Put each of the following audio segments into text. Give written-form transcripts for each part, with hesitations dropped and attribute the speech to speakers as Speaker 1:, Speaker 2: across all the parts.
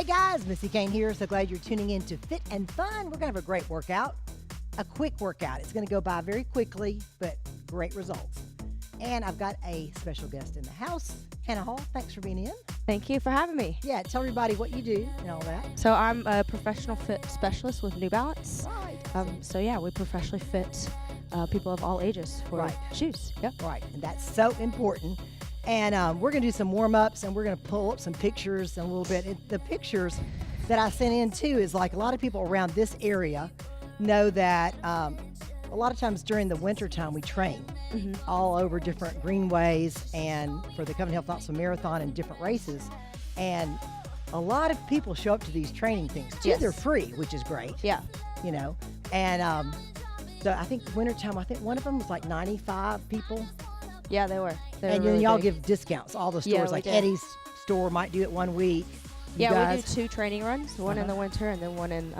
Speaker 1: guys, Missy Kane here. So glad you're tuning in to Fit and Fun. We're going to have a great workout, a quick workout. It's going to go by very quickly, but great results. And I've got a special guest in the house, Hannah Hall. Thanks for being in.
Speaker 2: Thank you for having me.
Speaker 1: Yeah, tell everybody what you do and all that.
Speaker 2: So I'm a professional fit specialist with New Balance.
Speaker 1: Right.
Speaker 2: So yeah, we professionally fit people of all ages for shoes. Yep.
Speaker 1: Right, and that's so important. And we're going to do some warm-ups, and we're going to pull up some pictures in a little bit. The pictures that I sent in, too, is like a lot of people around this area know that a lot of times during the winter time we train all over different greenways and for the Covenant Health Knoxville Marathon and different races. And a lot of people show up to these training things, too.
Speaker 2: Yes.
Speaker 1: They're free, which is great.
Speaker 2: Yeah.
Speaker 1: You know, and so I think wintertime, I think one of them was like 95 people.
Speaker 2: Yeah, they were.
Speaker 1: And then y'all give discounts. All the stores, like
Speaker 2: do.
Speaker 1: Eddie's store might do it 1 week. You
Speaker 2: Yeah,
Speaker 1: guys,
Speaker 2: we do 2 training runs, one in the winter and then one in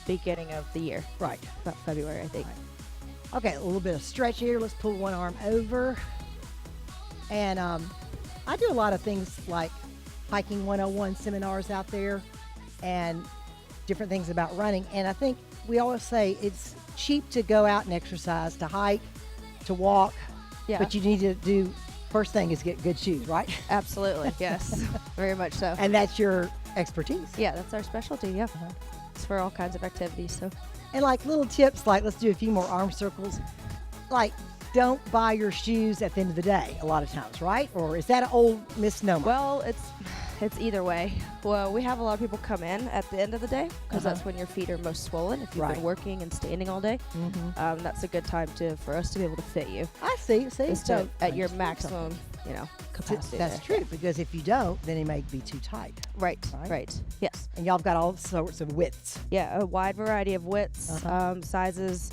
Speaker 2: beginning of the year.
Speaker 1: Right.
Speaker 2: About February, I think.
Speaker 1: Okay, a little bit of stretch here. Let's pull one arm over. And I do a lot of things like hiking 101 seminars out there and different things about running. And I think we always say it's cheap to go out and exercise, to hike, to walk.
Speaker 2: Yeah.
Speaker 1: But you need to do, first thing is get good shoes, right?
Speaker 2: Absolutely. Yes. Very much so.
Speaker 1: And that's your expertise.
Speaker 2: Yeah, that's our specialty. Yeah. It's for all kinds of activities. So.
Speaker 1: And like little tips, like let's do a few more arm circles. Like, don't buy your shoes at the end of the day a lot of times, right? Or is that an old misnomer?
Speaker 2: Well, it's either way. Well, we have a lot of people come in at the end of the day because that's when your feet are most swollen. If you've been working and standing all day, that's a good time for us to be able to fit you.
Speaker 1: I see.
Speaker 2: So at your maximum, capacity.
Speaker 1: That's true, because if you don't, then it may be too tight.
Speaker 2: Right. Yes.
Speaker 1: And y'all have got all sorts of widths.
Speaker 2: Yeah, a wide variety of widths, sizes,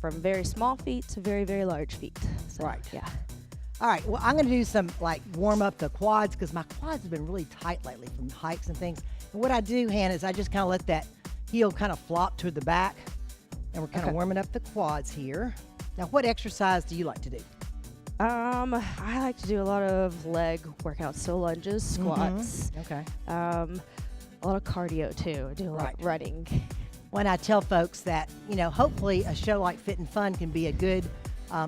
Speaker 2: from very small feet to very, very large feet. So,
Speaker 1: right.
Speaker 2: Yeah.
Speaker 1: All right, well, I'm going to do some, like, warm up the quads because my quads have been really tight lately from hikes and things. And what I do, Hannah, is I just kind of let that heel kind of flop to the back, and we're kind of warming up the quads here. Now, what exercise do you like to do?
Speaker 2: I like to do a lot of leg workouts, so lunges, squats.
Speaker 1: Okay.
Speaker 2: A lot of cardio, too. I do a lot of running.
Speaker 1: When I tell folks that, hopefully a show like Fit and Fun can be a good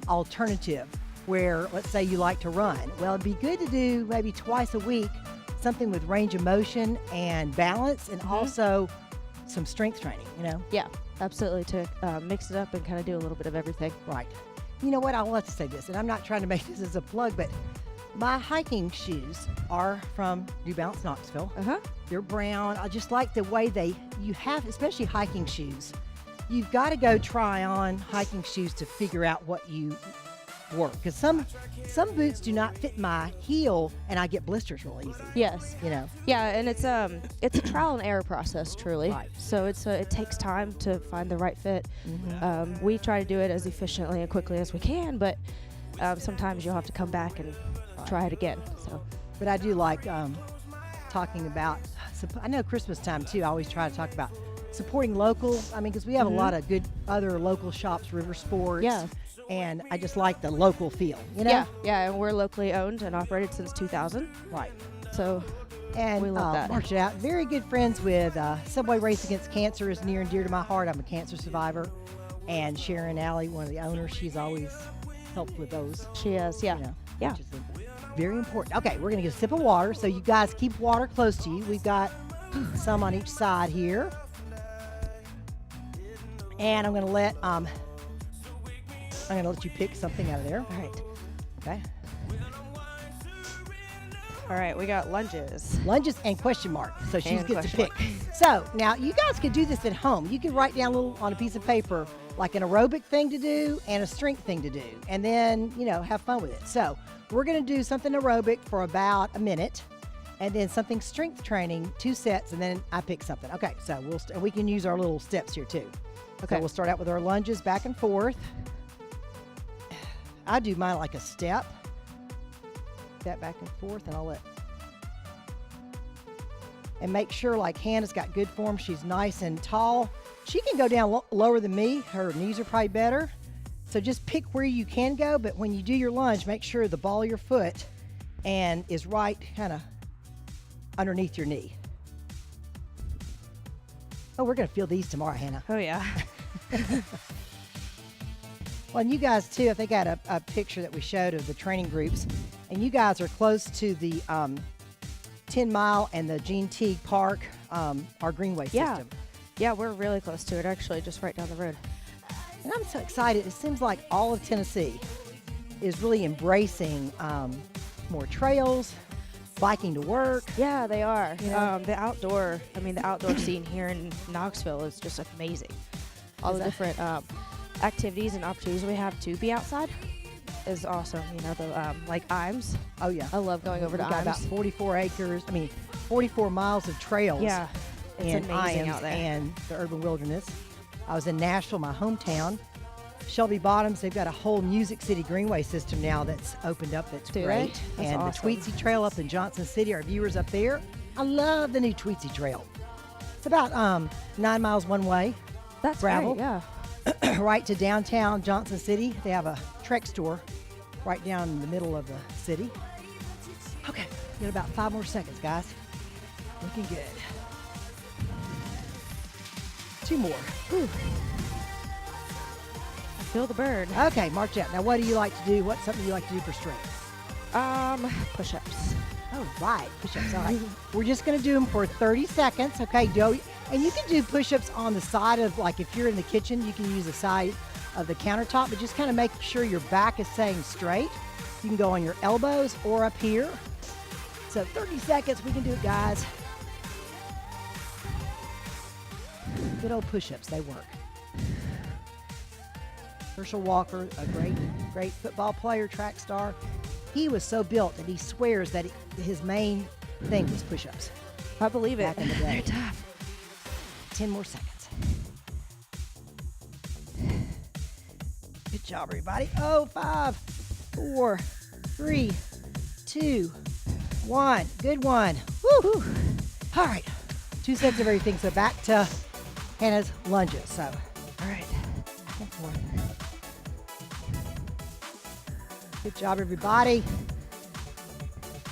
Speaker 1: alternative where, let's say you like to run. Well, it'd be good to do maybe twice a week something with range of motion and balance and also some strength training,
Speaker 2: Yeah, absolutely, to mix it up and kind of do a little bit of everything.
Speaker 1: Right. You know what? I'll let you say this, and I'm not trying to make this as a plug, but my hiking shoes are from New Balance Knoxville. They're brown. I just like the way you have, especially hiking shoes. You've got to go try on hiking shoes to figure out what you work, because some boots do not fit my heel and I get blisters real easy.
Speaker 2: Yes. Yeah, and it's a trial and error process, truly.
Speaker 1: Right.
Speaker 2: So it takes time to find the right fit. We try to do it as efficiently and quickly as we can, but sometimes you'll have to come back and try it again. So,
Speaker 1: but I do like talking about, I know Christmas time too, I always try to talk about supporting local. I mean, because we have a lot of good other local shops, River Sports.
Speaker 2: Yeah.
Speaker 1: And I just like the local feel, Yeah,
Speaker 2: and we're locally owned and operated since 2000.
Speaker 1: Right.
Speaker 2: So,
Speaker 1: and
Speaker 2: we love that.
Speaker 1: March it out. Very good friends with Subway Race Against Cancer is near and dear to my heart. I'm a cancer survivor. And Sharon Alley, one of the owners, she's always helped with those.
Speaker 2: She is, yeah. Yeah.
Speaker 1: Which is very important. Okay, we're going to get a sip of water. So you guys keep water close to you. We've got some on each side here. And I'm going to let you pick something out of there.
Speaker 2: All right.
Speaker 1: Okay.
Speaker 2: All right, we got lunges.
Speaker 1: Lunges and question mark. So she
Speaker 2: And
Speaker 1: gets to
Speaker 2: question
Speaker 1: pick. So now you guys could do this at home. You could write down a little on a piece of paper, like an aerobic thing to do and a strength thing to do. And then, have fun with it. So we're going to do something aerobic for about a minute. And then something strength training, 2 sets, and then I pick something. Okay, so we can use our little steps here too. Okay, so we'll start out with our lunges back and forth. I do mine like a step back and forth, and and make sure like Hannah's got good form. She's nice and tall. She can go down lower than me. Her knees are probably better. So just pick where you can go, but when you do your lunge, make sure the ball of your foot is right kind of underneath your knee. Oh, we're going to feel these tomorrow, Hannah.
Speaker 2: Oh, yeah.
Speaker 1: Well, and you guys, too, I think I had a picture that we showed of the training groups. And you guys are close to the 10 Mile and the Gene Teague Park, our Greenway system.
Speaker 2: Yeah, we're really close to it, actually, just right down the road.
Speaker 1: And I'm so excited. It seems like all of Tennessee is really embracing more trails, biking to work.
Speaker 2: Yeah, they are.
Speaker 1: Yeah.
Speaker 2: The outdoor scene here in Knoxville is just amazing. All the different activities and opportunities we have to be outside is awesome. You know, the like Imes.
Speaker 1: Oh, yeah.
Speaker 2: I love going over to
Speaker 1: We got about
Speaker 2: Imes.
Speaker 1: 44 miles of trails.
Speaker 2: Yeah, it's
Speaker 1: in
Speaker 2: amazing
Speaker 1: Iams
Speaker 2: out there.
Speaker 1: and the urban wilderness. I was in Nashville, my hometown. Shelby Bottoms, they've got a whole Music City Greenway system now that's opened up that's
Speaker 2: Do
Speaker 1: great.
Speaker 2: they? That's
Speaker 1: and
Speaker 2: awesome.
Speaker 1: the Tweetsie Trail up in Johnson City, our viewers up there, I love the new Tweetsie Trail. It's about 9 miles one way,
Speaker 2: That's
Speaker 1: gravel.
Speaker 2: great, yeah.
Speaker 1: right to downtown Johnson City. They have a Trek store right down in the middle of the city. Okay, got about 5 more seconds, guys. Looking good. 2 more. Whew.
Speaker 2: Feel the burn.
Speaker 1: Okay, march out. Now, what do you like to do? What's something you like to do for strength?
Speaker 2: Push-ups.
Speaker 1: Oh, right. Push-ups. All right. We're just going to do them for 30 seconds. Okay, and you can do push-ups on the side of, like, if you're in the kitchen, you can use the side of the countertop, but just kind of make sure your back is staying straight. You can go on your elbows or up here. So 30 seconds, we can do it, guys. Good old push-ups, they work. Herschel Walker, a great football player, track star. He was so built that he swears that his main thing was push-ups.
Speaker 2: I believe it.
Speaker 1: Back in the day.
Speaker 2: They're tough.
Speaker 1: 10 more seconds. Good job, everybody. Oh, 5, 4, 3, 2, 1. Good one. Woo! All right. 2 sets of everything. So back to Hannah's lunges. So, all right. Back and forth. Good job, everybody.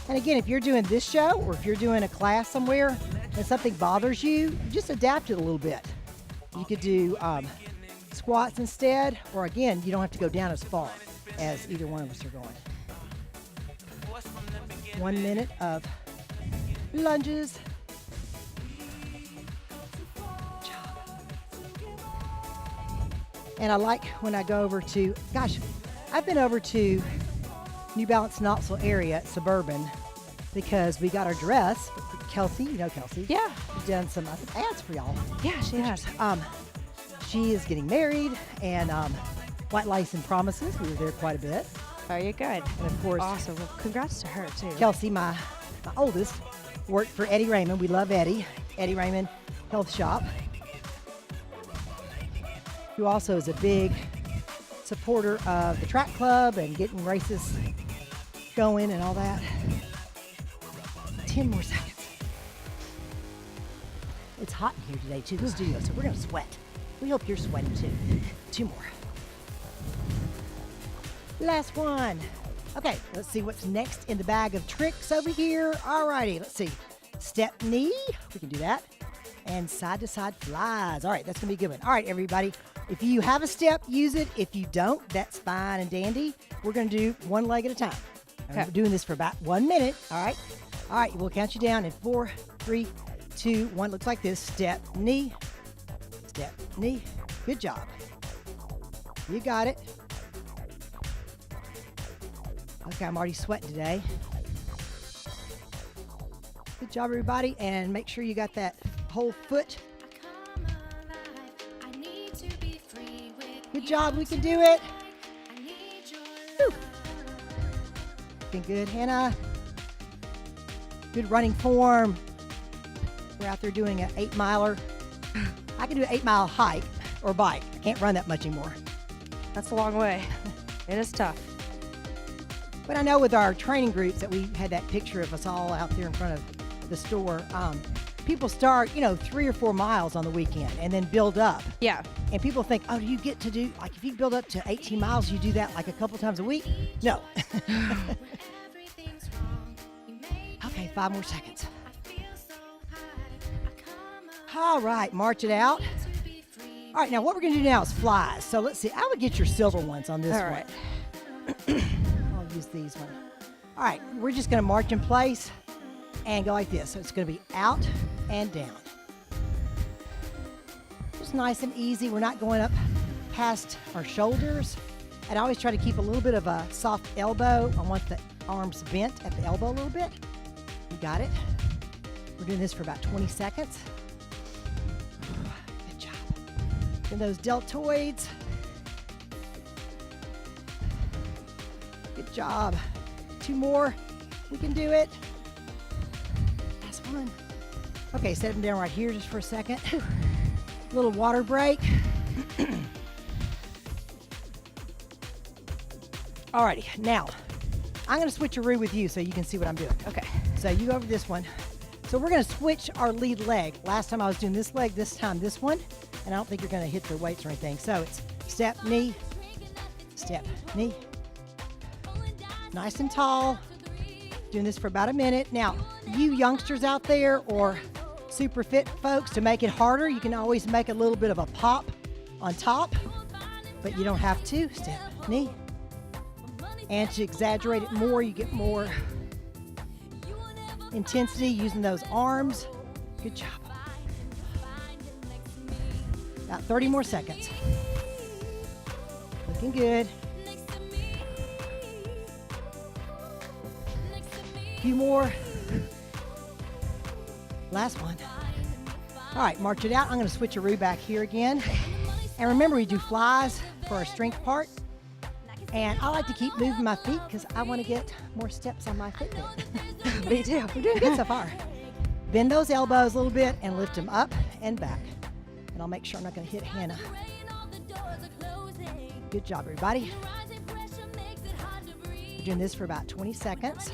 Speaker 1: And again, if you're doing this show or if you're doing a class somewhere and something bothers you, just adapt it a little bit. You could do squats instead, or again, you don't have to go down as far as either one of us are going. 1 minute of lunges. Good job. And I like when I go over to, gosh, I've been over to New Balance Knoxville area at Suburban because we got our dress. Kelsey, you know Kelsey.
Speaker 2: Yeah.
Speaker 1: She's done some ads for y'all.
Speaker 2: Yeah, she has.
Speaker 1: She is getting married, and White Lice and Promises. We were there quite a bit.
Speaker 2: Very good.
Speaker 1: And of course,
Speaker 2: Awesome. Well, congrats to her, too.
Speaker 1: Kelsey, my oldest, worked for Eddie Raymond. We love Eddie. Eddie Raymond Health Shop, who also is a big supporter of the track club and getting races going and all that. 10 more seconds. It's hot in here today, too, the studio, so we're going to sweat. We hope you're sweating, too. 2 more. Last one. Okay, let's see what's next in the bag of tricks over here. All righty, let's see. Step knee. We can do that. And side-to-side flies. All right, that's going to be a good one. All right, everybody. If you have a step, use it. If you don't, that's fine and dandy. We're going to do one leg at a time.
Speaker 2: Okay.
Speaker 1: We're doing this for about 1 minute. All right. All right, we'll count you down in 4, 3, 2, 1. Looks like this. Step, knee. Step, knee. Good job. You got it. Okay, I'm already sweating today. Good job, everybody. And make sure you got that whole foot. Good job. We can do it. Whew. Looking good, Hannah. Good running form. We're out there doing an 8-miler. I can do an 8-mile hike or bike. I can't run that much anymore.
Speaker 2: That's a long way. It is tough.
Speaker 1: But I know with our training groups that we had that picture of us all out there in front of the store. People start, 3 or 4 miles on the weekend and then build up.
Speaker 2: Yeah.
Speaker 1: And people think, oh, do you get to do, like if you build up to 18 miles, you do that like a couple times a week? No. Okay, 5 more seconds. All right, march it out. All right, now what we're gonna do now is flies. So let's see, I would get your silver ones on this
Speaker 2: All
Speaker 1: one.
Speaker 2: right.
Speaker 1: I'll use these ones. All right, we're just gonna march in place and go like this. So it's gonna be out and down. Just nice and easy. We're not going up past our shoulders. And I always try to keep a little bit of a soft elbow. I want the arms bent at the elbow a little bit. You got it. We're doing this for about 20 seconds. Good job. And those deltoids. Good job. 2 more. We can do it. Last one. Okay, set them down right here just for a second. Little water break. Alrighty, now I'm going to switcheroo with you so you can see what I'm doing.
Speaker 2: Okay.
Speaker 1: So you go over this one. So we're going to switch our lead leg. Last time I was doing this leg, this time this one. And I don't think you're going to hit the weights or anything. So it's step, knee, step, knee. Nice and tall. Doing this for about a minute. Now, you youngsters out there or super fit folks, to make it harder, you can always make a little bit of a pop on top, but you don't have to. Step, knee. And to exaggerate it more, you get more intensity using those arms. Good job. About 30 more seconds. Looking good. A few more. Last one. All right, march it out. I'm going to switcheroo back here again. And remember, we do flies for our strength part. And I like to keep moving my feet because I want to get more steps on my Fitbit.
Speaker 2: Me too.
Speaker 1: We're doing good so far. Bend those elbows a little bit and lift them up and back. And I'll make sure I'm not going to hit Hannah. Good job, everybody. We're doing this for about 20 seconds.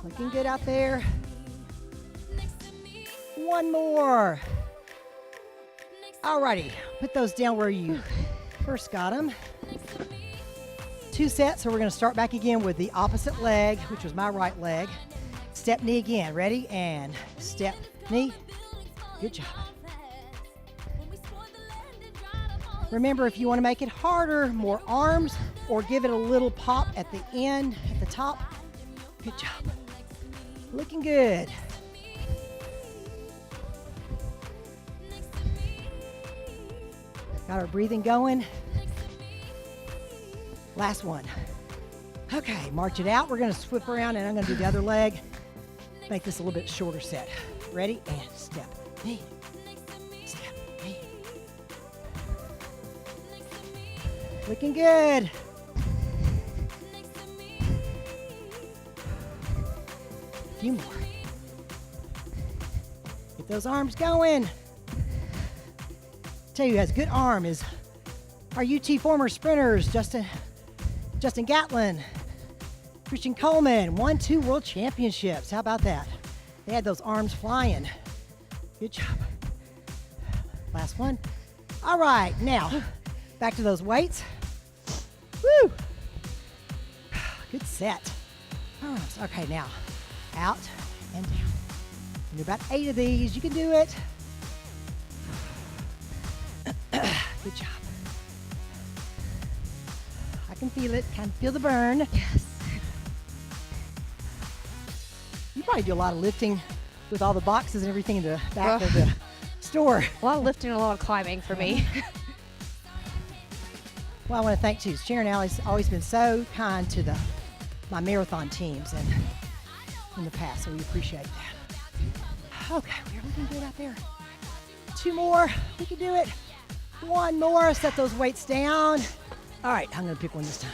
Speaker 1: Looking good out there. One more. Alrighty, put those down where you first got them. 2 sets, so we're gonna start back again with the opposite leg, which was my right leg. Step, knee again, ready? And step, knee. Good job. Remember, if you wanna make it harder, more arms, or give it a little pop at the end, at the top. Good job. Looking good. Got our breathing going. Last one. Okay, march it out. We're gonna swip around and I'm gonna do the other leg. Make this a little bit shorter set. Ready? And step, knee, step, knee. Looking good. A few more. Get those arms going. Tell you who has good arm is our UT former sprinters, Justin Gatlin, Christian Coleman, won 2 world championships. How about that? They had those arms flying. Good job. Last one. All right, now back to those weights. Woo! Good set. Okay, now out and down. Do about 8 of these. You can do it. Good job. I can feel it. Can feel the burn.
Speaker 2: Yes.
Speaker 1: You probably do a lot of lifting with all the boxes and everything in the back of the store.
Speaker 2: A lot of lifting and a lot of climbing for me.
Speaker 1: Well, I want to thank too. Sharon Alley's always been so kind to my marathon teams and in the past, so we appreciate that. Okay, we're looking good out there. 2 more. We can do it. 1 more. Set those weights down. All right, I'm going to pick one this time.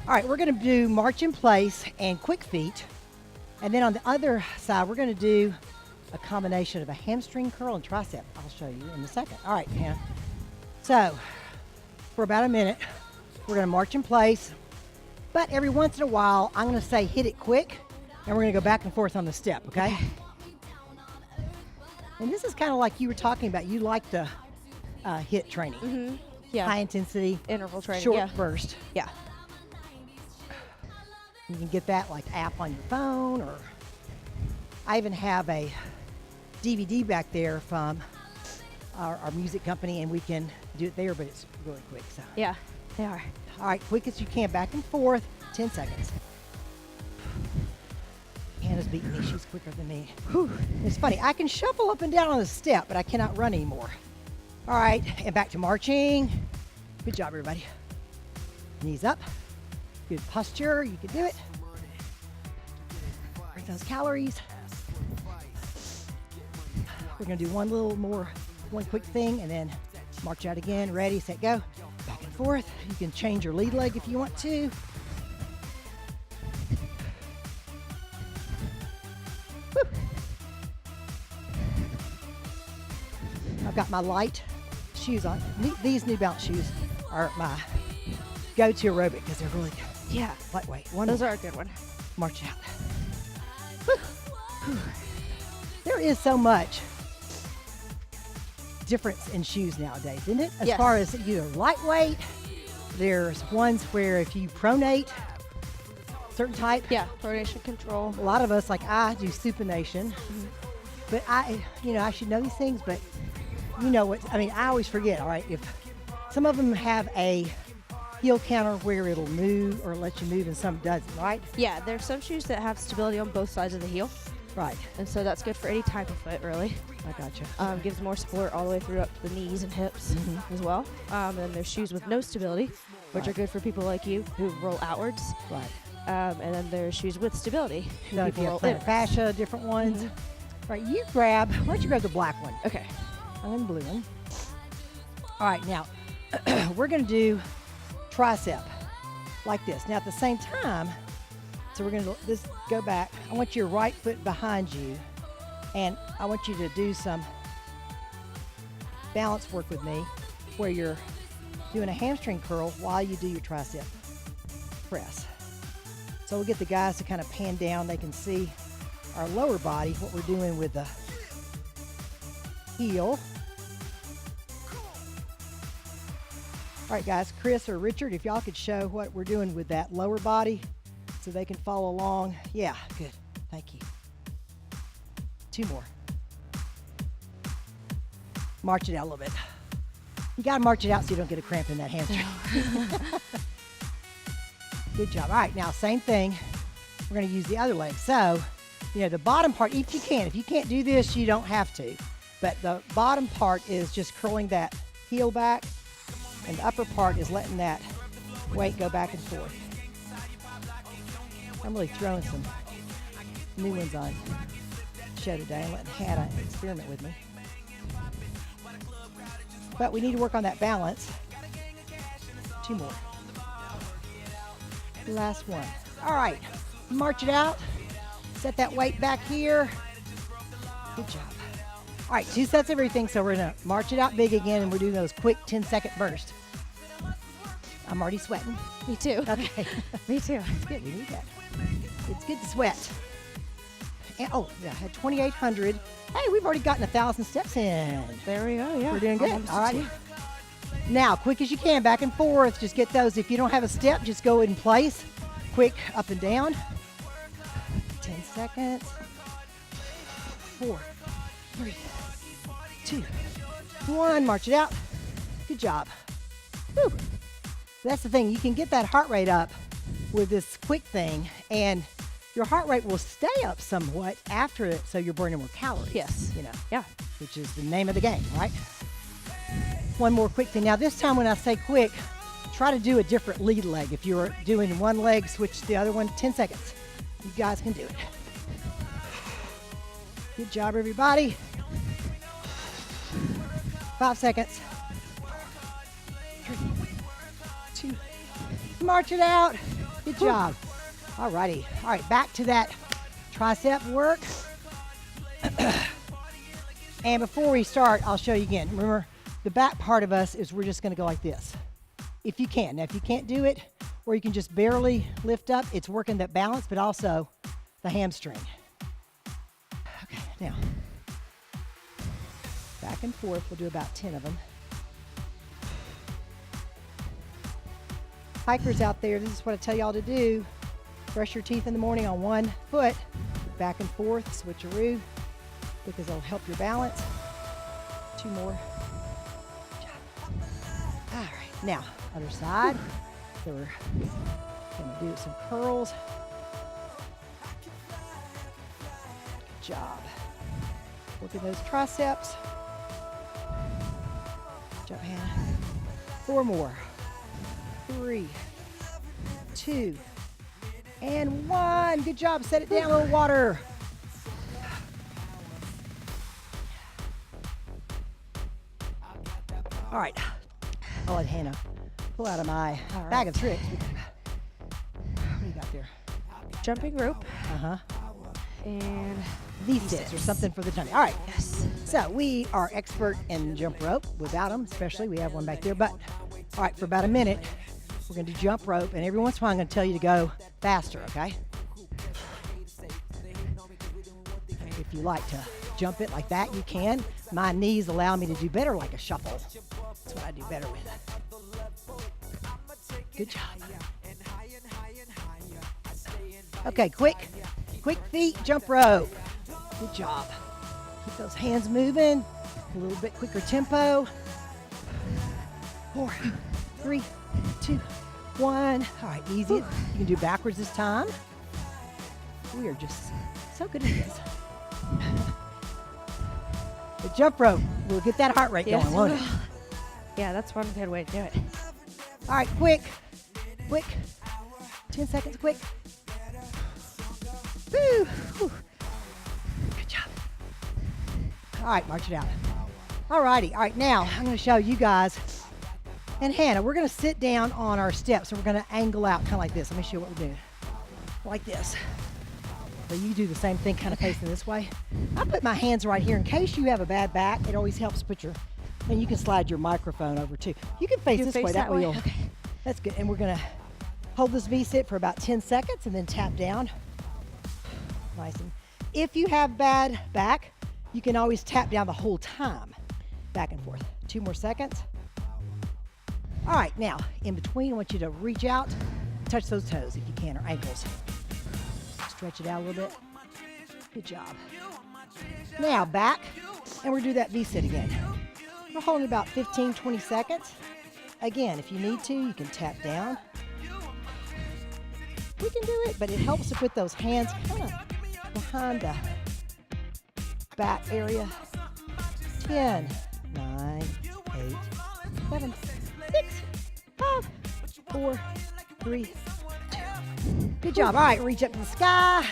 Speaker 1: All right, we're going to do march in place and quick feet. And then on the other side, we're going to do a combination of a hamstring curl and tricep. I'll show you in a second. All right, Hannah. So for about a minute, we're going to march in place. But every once in a while, I'm going to say hit it quick, and we're going to go back and forth on the step, okay? And this is kind of like you were talking about. You like the HIIT training.
Speaker 2: Mm-hmm. Yeah.
Speaker 1: High intensity.
Speaker 2: Interval training.
Speaker 1: Short
Speaker 2: Yeah.
Speaker 1: burst.
Speaker 2: Yeah.
Speaker 1: You can get that like app on your phone, or I even have a DVD back there from our music company, and we can do it there, but it's really quick. So
Speaker 2: Yeah, they are.
Speaker 1: all right, quick as you can, back and forth, 10 seconds. Hannah's beating me. She's quicker than me. Whew. It's funny. I can shuffle up and down on the step, but I cannot run anymore. All right, and back to marching. Good job, everybody. Knees up. Good posture. You can do it. Burn those calories. We're going to do one quick thing, and then march out again. Ready, set, go. Back and forth. You can change your lead leg if you want to. Woo. I've got my light shoes on. These New Balance shoes are my go-to aerobic because they're really
Speaker 2: Yeah.
Speaker 1: lightweight.
Speaker 2: Those are a good one.
Speaker 1: March out. Woo. Whew. There is so much difference in shoes nowadays, isn't it? As
Speaker 2: Yes.
Speaker 1: far as either lightweight, there's ones where if you pronate, certain type.
Speaker 2: Yeah, pronation control.
Speaker 1: A lot of us, like I do supination, but I should know these things, but you know what, I always forget, all right, if some of them have a heel counter where it'll move or let you move and some doesn't, right?
Speaker 2: Yeah, there's some shoes that have stability on both sides of the heel,
Speaker 1: Right,
Speaker 2: and so that's good for any type of foot, really.
Speaker 1: I gotcha.
Speaker 2: Gives more support all the way through up to the knees and hips as well. And there's shoes with no stability, which
Speaker 1: Right.
Speaker 2: are good for people like you who roll outwards.
Speaker 1: Right.
Speaker 2: And then there's shoes with stability who
Speaker 1: So if
Speaker 2: people
Speaker 1: you
Speaker 2: roll
Speaker 1: have
Speaker 2: in.
Speaker 1: plantar fascia, different ones. Right, why don't you grab the black one?
Speaker 2: Okay.
Speaker 1: I'm in the blue one. All right, now we're gonna do tricep like this. Now at the same time, so we're gonna just go back. I want your right foot behind you, and I want you to do some balance work with me where you're doing a hamstring curl while you do your tricep press. So we'll get the guys to kind of pan down. They can see our lower body, what we're doing with the heel. All right, guys, Chris or Richard, if y'all could show what we're doing with that lower body so they can follow along. Yeah, good. Thank you. 2 more. March it out a little bit. You got to march it out so you don't get a cramp in that hamstring. Good job. All right, now same thing. We're going to use the other leg. So, the bottom part, if you can. If you can't do this, you don't have to. But the bottom part is just curling that heel back, and the upper part is letting that weight go back and forth. I'm really throwing some new ones on show today and letting Hannah experiment with me. But we need to work on that balance. 2 more. Last one. All right, march it out. Set that weight back here. Good job. All right, 2 sets of everything, so we're gonna march it out big again, and we're doing those quick 10-second bursts. I'm already sweating.
Speaker 2: Me too.
Speaker 1: Okay.
Speaker 2: Me too.
Speaker 1: It's good, we need that. It's good to sweat. And, I had 2,800. Hey, we've already gotten 1,000 steps in.
Speaker 2: There we go. Yeah.
Speaker 1: We're doing good.
Speaker 2: Almost
Speaker 1: All right.
Speaker 2: 2.
Speaker 1: Now, quick as you can, back and forth. Just get those. If you don't have a step, just go in place. Quick, up and down. 10 seconds. 4, 3, 2, 1. March it out. Good job. Whew. That's the thing. You can get that heart rate up with this quick thing, and your heart rate will stay up somewhat after it, so you're burning more calories.
Speaker 2: Yes. Yeah.
Speaker 1: Which is the name of the game, right? One more quick thing. Now, this time when I say quick, try to do a different lead leg. If you're doing one leg, switch to the other one. 10 seconds. You guys can do it. Good job, everybody. 5 seconds. 3, 2. March it out. Good job. All righty. All right, back to that tricep work. And before we start, I'll show you again. Remember, the back part of us is we're just going to go like this. If you can. Now, if you can't do it, or you can just barely lift up, it's working that balance, but also the hamstring. Okay, now, back and forth. We'll do about 10 of them. Hikers out there, this is what I tell y'all to do. Brush your teeth in the morning on one foot, back and forth, switcheroo, because it'll help your balance. 2 more. All right, now, other side. So we're gonna do some curls. Good job. Working those triceps. Good job, Hannah. 4 more. 3, 2, and 1. Good job. Set it down, a little water. All right. I'll let Hannah pull out of my bag of tricks. What do you got there?
Speaker 2: Jumping rope.
Speaker 1: Uh-huh.
Speaker 2: And
Speaker 1: V-sits or something for the tummy. All right.
Speaker 2: yes.
Speaker 1: So we are expert in jump rope. Without them, especially, we have one back there. But, all right, for about a minute, we're going to do jump rope. And every once in a while, I'm going to tell you to go faster, okay? If you like to jump it like that, you can. My knees allow me to do better like a shuffle. That's what I do better with. Good job. Okay, quick feet, jump rope. Good job. Keep those hands moving. A little bit quicker tempo. 4, 3, 2, 1. All right, easy. You can do backwards this time. We are just so good at this. The jump rope will get that heart rate going, won't it?
Speaker 2: Yeah, that's one good way to do it.
Speaker 1: All right, quick. 10 seconds, quick. Woo. Whew. Good job. All right, march it out. All righty. All right, now I'm going to show you guys. And Hannah, we're going to sit down on our steps and we're going to angle out kind of like this. Let me show you what we're doing. Like this. So you do the same thing, kind of facing this way. I put my hands right here in case you have a bad back. It always helps put your, and you can slide your microphone over too. You can face this way. That way you'll,
Speaker 2: okay.
Speaker 1: That's good. And we're going to hold this V-sit for about 10 seconds and then tap down. Nice. And if you have bad back, you can always tap down the whole time. Back and forth. 2 more seconds. All right, now, in between, I want you to reach out, touch those toes if you can, or ankles. Stretch it out a little bit. Good job. Now, back, and we're going to do that V-sit again. We're holding about 15, 20 seconds. Again, if you need to, you can tap down. We can do it, but it helps to put those hands kind of behind the back area. 10, 9, 8, 7, 6, 5, 4, 3, 2. Good job. All right, reach up to the sky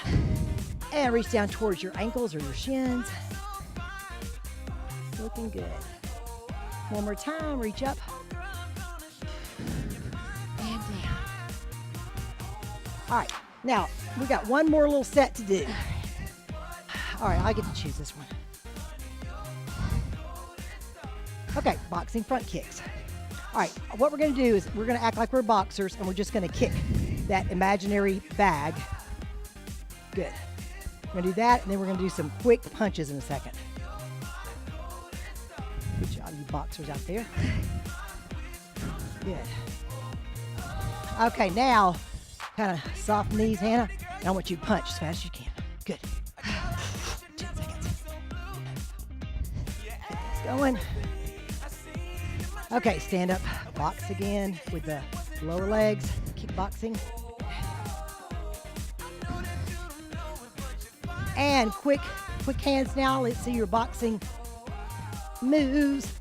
Speaker 1: and reach down towards your ankles or your shins. Looking good. One more time, reach up and down. All right, now we got one more little set to do. All right, I get to choose this one. Okay, boxing front kicks. All right, what we're going to do is we're going to act like we're boxers and we're just going to kick that imaginary bag. Good. We're going to do that and then we're going to do some quick punches in a second. Good job, you boxers out there. Good. Okay, now kind of soft knees, Hannah. And I want you to punch as fast as you can. Good. 10 seconds. Get this going. Okay, stand up, box again with the lower legs, kickboxing. And quick hands now. Let's see your boxing moves.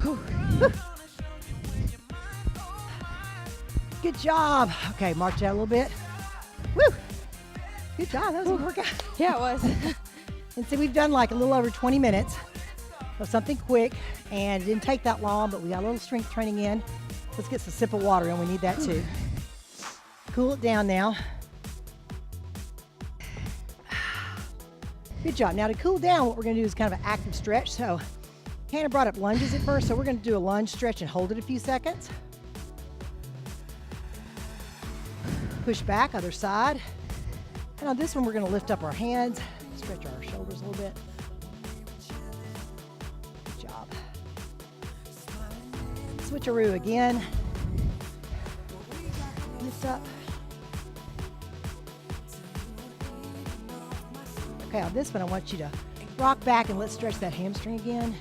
Speaker 1: Good job. Okay, march out a little bit. Woo! Good job. That was a workout.
Speaker 2: Yeah, it was.
Speaker 1: And so we've done like a little over 20 minutes of something quick, and it didn't take that long, but we got a little strength training in. Let's get some sip of water, and we need that too. Cool it down now. Good job. Now to cool down, what we're going to do is kind of an active stretch. So Hannah brought up lunges at first, so we're going to do a lunge stretch and hold it a few seconds. Push back, other side. And on this one, we're going to lift up our hands, stretch our shoulders a little bit. Good job. Switcheroo again. Lift up. Okay, on this one, I want you to rock back and let's stretch that hamstring again.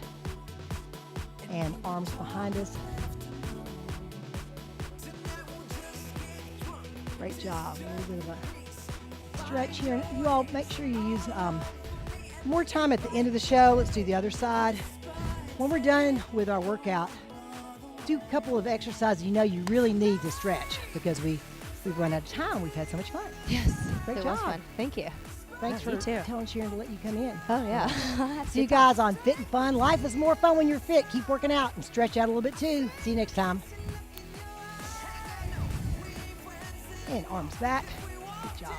Speaker 1: And arms behind us. Great job. A little bit of a stretch here. You all make sure you use more time at the end of the show. Let's do the other side. When we're done with our workout, do a couple of exercises you know you really need to stretch because we've run out of time. We've had so much fun.
Speaker 2: Yes.
Speaker 1: Great
Speaker 2: it
Speaker 1: job.
Speaker 2: was fun. Thank you.
Speaker 1: Thanks
Speaker 2: Yeah,
Speaker 1: for
Speaker 2: me too.
Speaker 1: telling Sharon to let you come in.
Speaker 2: Oh, yeah.
Speaker 1: See you guys on Fit and Fun. Life is more fun when you're fit. Keep working out and stretch out a little bit too. See you next time. And arms back. Good job.